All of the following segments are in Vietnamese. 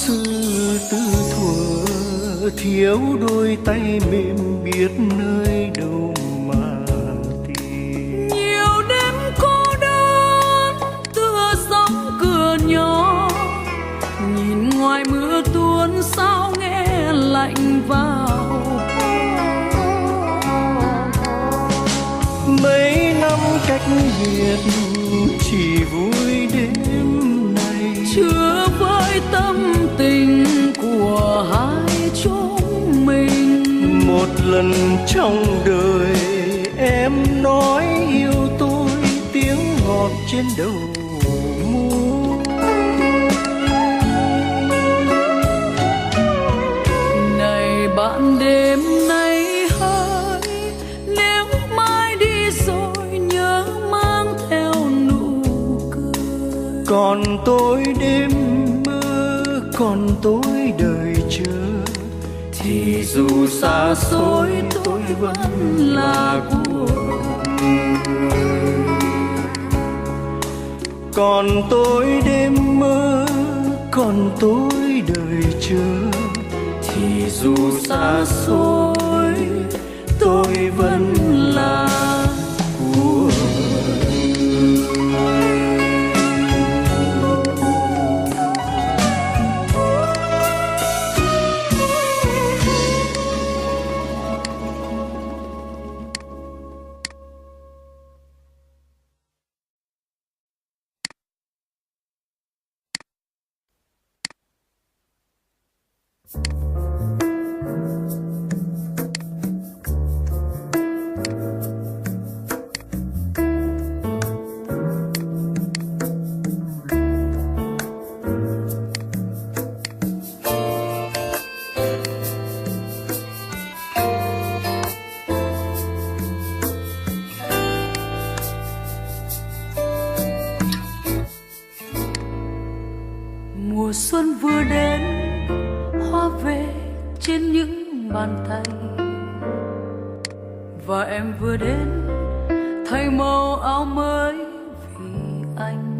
xưa tư thuở, thiếu đôi tay mềm biết nơi đâu mà tìm. Nhiều đêm cô đơn tựa sóng cửa nhỏ, nhìn ngoài mưa tuôn sao nghe lạnh vào. Mấy năm cách biệt chỉ vui đêm này, chưa với tâm tình của hai chúng mình. một lần trong đời em nói yêu tôi, tiếng ngọt trên đầu môi. Này bạn đêm nay hỡi, nếu mai đi rồi nhớ mang theo nụ cười. Còn tôi đêm mơ, còn tôi đời chờ, Thì dù xa xôi tôi vẫn là của người. còn tôi đêm mơ, còn tôi đời chờ, Thì dù xa xôi tôi vẫn là của mùa xuân vừa đến, hoa về trên những bàn tay. Và em vừa đến thay màu áo mới vì anh.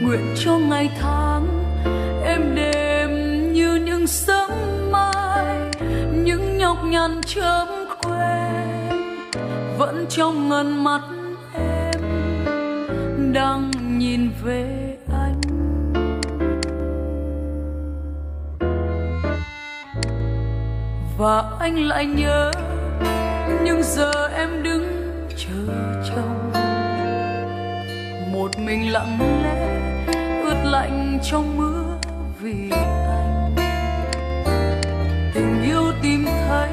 Nguyện cho ngày tháng êm đềm như những sớm mai, những nhọc nhằn chớm quên vẫn trong ngần mắt em đang nhìn về anh. Và anh lại nhớ những giờ em đứng chờ trông, một mình lặng lẽ ướt lạnh trong mưa vì anh. Tình yêu tìm thấy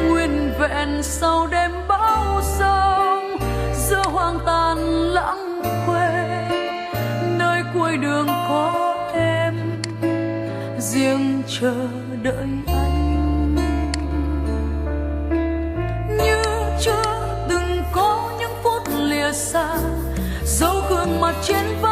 nguyên vẹn sau đêm bão giông, giữa hoang tàn lãng quên nơi cuối đường có em riêng chờ đợi anh. Chưa từng có những phút lìa xa, dấu gương mặt trên vai.